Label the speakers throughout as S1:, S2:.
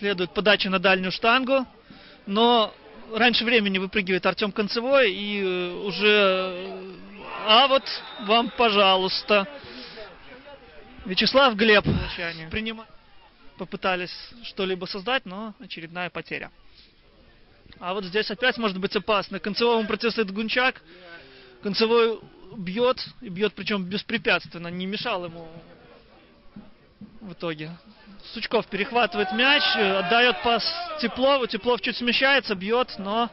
S1: Следует подача на дальнюю штангу, но раньше времени выпрыгивает Артем Концевой и уже... А вот вам, пожалуйста. Вячеслав Глеб попытались что-либо создать, но очередная потеря. А вот здесь опять может быть опасно. Концевому противостоит Гунчак. Концевой бьет, и бьет причем беспрепятственно, не мешал ему в итоге. Сучков перехватывает мяч, отдает пас Теплову. Теплов чуть смещается, бьет, но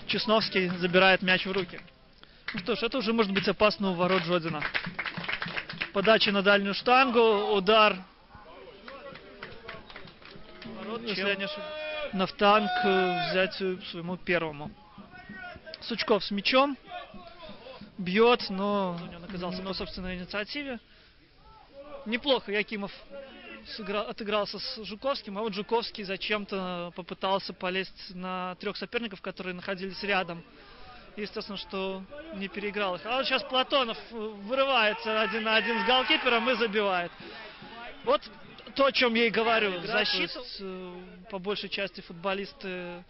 S1: Чесновский забирает мяч в руки. Ну что ж, это уже может быть опасно у ворот Жодина. Подача на дальнюю штангу, удар. Нафтанг взять своему первому. Сучков с мячом. Бьет, но он оказался на собственной инициативе. Неплохо Якимов отыгрался с Жуковским, а вот Жуковский зачем-то попытался полезть на трех соперников, которые находились рядом. Естественно, что не переиграл их. А вот сейчас Платонов вырывается 1 на 1 с голкипером и забивает. Вот то, о чем я и говорю. Защиту по большей части футболисты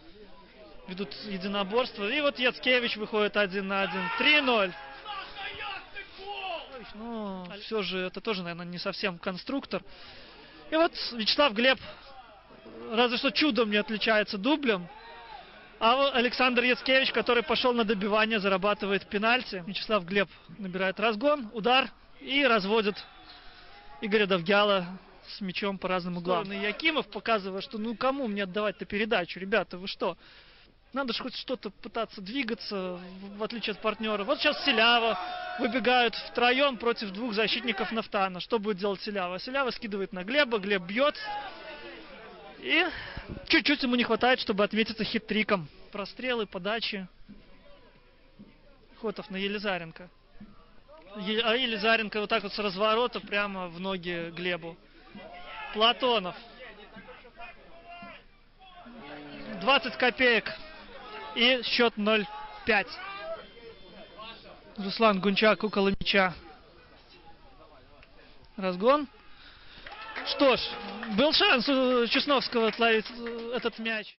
S1: ведут единоборство. И вот Яцкевич выходит 1 на 1. 3-0. Ну, все же, это тоже, наверное, не совсем конструктор. И вот Вячеслав Глеб разве что чудом не отличается дублем. А вот Александр Яцкевич, который пошел на добивание, зарабатывает пенальти. Вячеслав Глеб набирает разгон, удар и разводит Игоря Довгяла с мячом по разным углам. И Якимов, показывая, что ну кому мне отдавать-то передачу, ребята, вы что? Надо же хоть что-то пытаться двигаться, в отличие от партнера. Вот сейчас Селява выбегают втроем против двух защитников Нафтана. Что будет делать Селява? Селява скидывает на Глеба, Глеб бьет. И чуть-чуть ему не хватает, чтобы отметиться хит-триком. Прострелы, подачи. Хотов на Елизаренко. А Елизаренко вот так вот с разворота прямо в ноги Глебу. Платонов. 20 копеек. И счет 0-5. Руслан Гунчак около мяча. Разгон. Что ж, был шанс у Чесновского отловить этот мяч.